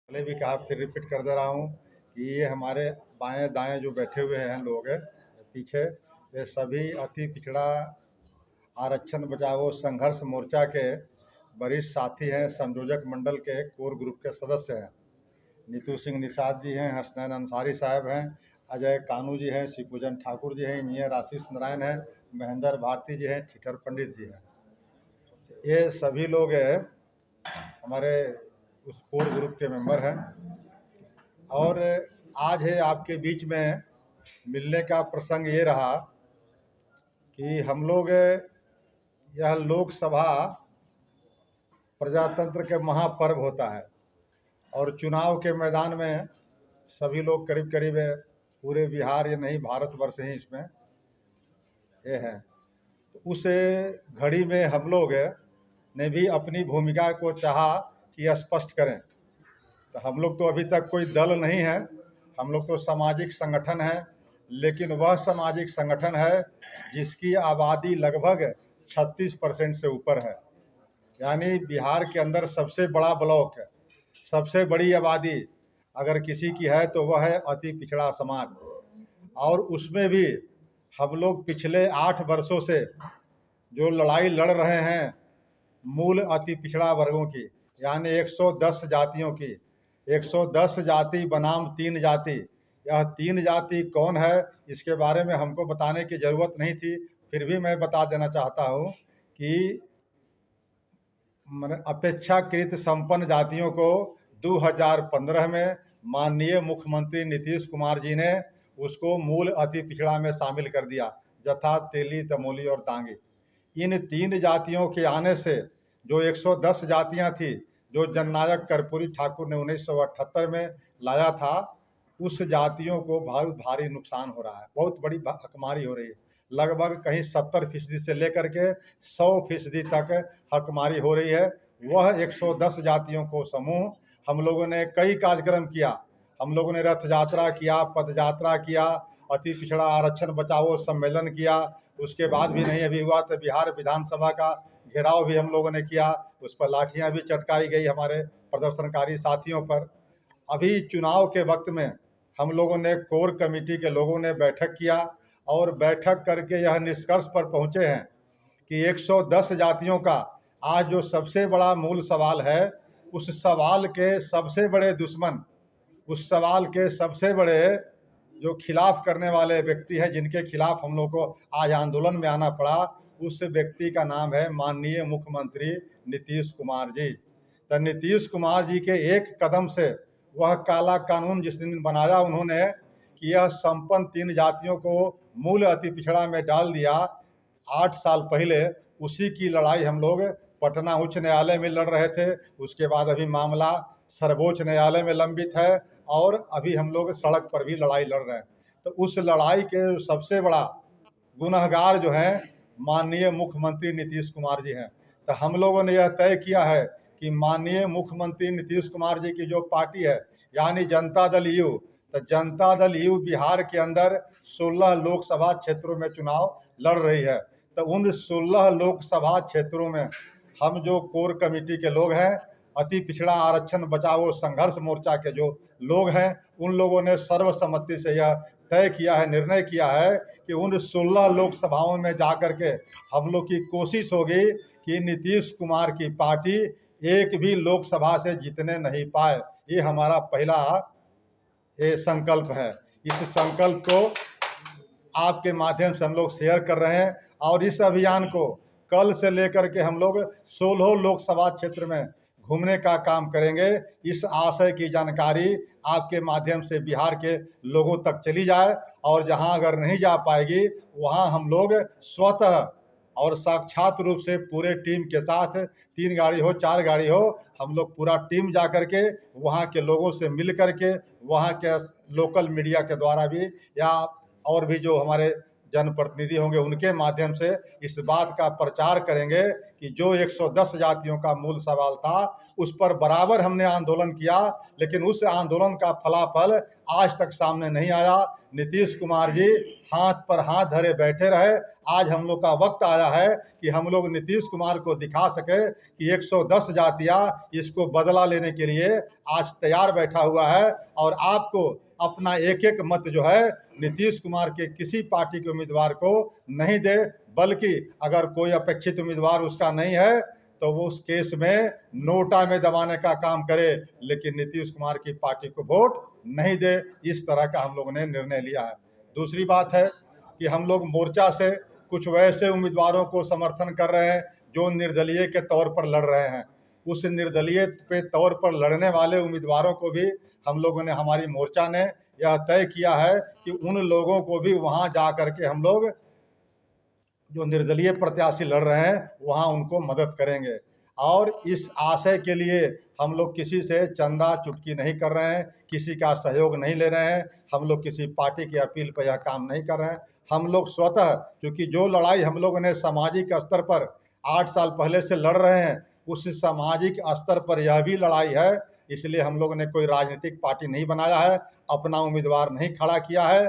पहले भी कहा, फिर रिपीट कर दे रहा हूँ कि ये हमारे बाएं दाएं जो बैठे हुए हैं लोग पीछे, ये सभी अति पिछड़ा आरक्षण बचाओ संघर्ष मोर्चा के वरिष्ठ साथी हैं, संयोजक मंडल के कोर ग्रुप के सदस्य हैं। नीतू सिंह निषाद जी हैं, हसनैन अंसारी साहब हैं, अजय कानू जी हैं, शिवपूजन ठाकुर जी हैं, इंजीनियर आशीष नारायण हैं, महेंद्र भारती जी हैं, ठिठर पंडित जी हैं। ये सभी लोग हमारे उस कोर ग्रुप के मेंबर हैं और आज है आपके बीच में मिलने का प्रसंग ये रहा कि हम लोग यह लोकसभा प्रजातंत्र के महापर्व होता है और चुनाव के मैदान में सभी लोग करीब करीब पूरे बिहार या नहीं भारतवर्ष ही इसमें ये है। तो उस घड़ी में हम लोग ने भी अपनी भूमिका को चाहा कि स्पष्ट करें। तो हम लोग तो अभी तक कोई दल नहीं है, हम लोग तो सामाजिक संगठन है, लेकिन वह सामाजिक संगठन है जिसकी आबादी लगभग 36% से ऊपर है। यानी बिहार के अंदर सबसे बड़ा ब्लॉक है, सबसे बड़ी आबादी अगर किसी की है तो वह है अति पिछड़ा समाज। और उसमें भी हम लोग पिछले 8 वर्षों से जो लड़ाई लड़ रहे हैं मूल अति पिछड़ा वर्गों की, यानी 110 जातियों की, 110 जाति बनाम 3 जाति। यह 3 जाति कौन है इसके बारे में हमको बताने की ज़रूरत नहीं थी, फिर भी मैं बता देना चाहता हूँ कि अपेक्षाकृत संपन्न जातियों को 2015 में माननीय मुख्यमंत्री नीतीश कुमार जी ने उसको मूल अति पिछड़ा में शामिल कर दिया, जथा, तेली, तमोली और दांगी। इन 3 जातियों के आने से जो 110 जातियां थी जो जननायक कर्पूरी ठाकुर ने 1978 में लाया था, उस जातियों को बहुत भारी नुकसान हो रहा है, बहुत बड़ी हकमारी हो रही है। लगभग कहीं 70% से लेकर के 100% तक हकमारी हो रही है। वह 110 जातियों को समूह हम लोगों ने कई कार्यक्रम किया, हम लोगों ने रथ यात्रा किया, पद यात्रा किया, अति पिछड़ा आरक्षण बचाओ सम्मेलन किया। उसके बाद भी नहीं अभी हुआ तो बिहार विधानसभा का घेराव भी हम लोगों ने किया, उस पर लाठियां भी चटकाई गई हमारे प्रदर्शनकारी साथियों पर। अभी चुनाव के वक्त में हम लोगों ने कोर कमेटी के लोगों ने बैठक किया और बैठक करके यह निष्कर्ष पर पहुंचे हैं कि 110 जातियों का आज जो सबसे बड़ा मूल सवाल है, उस सवाल के सबसे बड़े दुश्मन, उस सवाल के सबसे बड़े जो खिलाफ करने वाले व्यक्ति हैं, जिनके खिलाफ हम लोग को आज आंदोलन में आना पड़ा, उस व्यक्ति का नाम है माननीय मुख्यमंत्री नीतीश कुमार जी। तो नीतीश कुमार जी के एक कदम से वह काला कानून जिस दिन बनाया उन्होंने कि यह संपन्न 3 जातियों को मूल अति पिछड़ा में डाल दिया, 8 साल पहले उसी की लड़ाई हम लोग पटना उच्च न्यायालय में लड़ रहे थे। उसके बाद अभी मामला सर्वोच्च न्यायालय में लंबित है और अभी हम लोग सड़क पर भी लड़ाई लड़ रहे हैं। तो उस लड़ाई के सबसे बड़ा गुनहगार जो है माननीय मुख्यमंत्री नीतीश कुमार जी हैं। तो हम लोगों ने यह तय किया है कि माननीय मुख्यमंत्री नीतीश कुमार जी की जो पार्टी है यानी जनता दल यू, तो जनता दल यू बिहार के अंदर 16 लोकसभा क्षेत्रों में चुनाव लड़ रही है। तो उन 16 लोकसभा क्षेत्रों में हम जो कोर कमेटी के लोग हैं, अति पिछड़ा आरक्षण बचाओ संघर्ष मोर्चा के जो लोग हैं, उन लोगों ने सर्वसम्मति से यह तय किया है, निर्णय किया है कि उन 16 लोकसभाओं में जाकर के हम लोग की कोशिश होगी कि नीतीश कुमार की पार्टी एक भी लोकसभा से जीतने नहीं पाए। ये हमारा पहला ये संकल्प है। इस संकल्प को आपके माध्यम से हम लोग शेयर कर रहे हैं और इस अभियान को कल से लेकर के हम लोग 16 लोकसभा क्षेत्र में घूमने का काम करेंगे। इस आशय की जानकारी आपके माध्यम से बिहार के लोगों तक चली जाए और जहां अगर नहीं जा पाएगी वहां हम लोग स्वतः और साक्षात रूप से पूरे टीम के साथ, 3 गाड़ी हो 4 गाड़ी हो, हम लोग पूरा टीम जा कर के वहाँ के लोगों से मिल कर के, वहाँ के लोकल मीडिया के द्वारा भी या और भी जो हमारे जनप्रतिनिधि होंगे उनके माध्यम से इस बात का प्रचार करेंगे कि जो 110 जातियों का मूल सवाल था उस पर बराबर हमने आंदोलन किया, लेकिन उस आंदोलन का फलाफल आज तक सामने नहीं आया। नीतीश कुमार जी हाथ पर हाथ धरे बैठे रहे। आज हम लोग का वक्त आया है कि हम लोग नीतीश कुमार को दिखा सके कि 110 जातियां इसको बदला लेने के लिए आज तैयार बैठा हुआ है। और आपको अपना एक एक मत जो है नीतीश कुमार के किसी पार्टी के उम्मीदवार को नहीं दे, बल्कि अगर कोई अपेक्षित उम्मीदवार उसका नहीं है तो वो उस केस में नोटा में दबाने का काम करे, लेकिन नीतीश कुमार की पार्टी को वोट नहीं दे। इस तरह का हम लोगों ने निर्णय लिया है। दूसरी बात है कि हम लोग मोर्चा से कुछ वैसे उम्मीदवारों को समर्थन कर रहे हैं जो निर्दलीय के तौर पर लड़ रहे हैं। उस निर्दलीय पे तौर पर लड़ने वाले उम्मीदवारों को भी हम लोगों ने, हमारी मोर्चा ने यह तय किया है कि उन लोगों को भी वहां जा करके हम लोग जो निर्दलीय प्रत्याशी लड़ रहे हैं वहां उनको मदद करेंगे। और इस आशय के लिए हम लोग किसी से चंदा चुटकी नहीं कर रहे हैं, किसी का सहयोग नहीं ले रहे हैं, हम लोग किसी पार्टी की अपील पर यह काम नहीं कर रहे हैं। हम लोग स्वतः, क्योंकि जो लड़ाई हम लोगों ने सामाजिक स्तर पर 8 साल पहले से लड़ रहे हैं, उस सामाजिक स्तर पर यह भी लड़ाई है। इसलिए हम लोगों ने कोई राजनीतिक पार्टी नहीं बनाया है, अपना उम्मीदवार नहीं खड़ा किया है।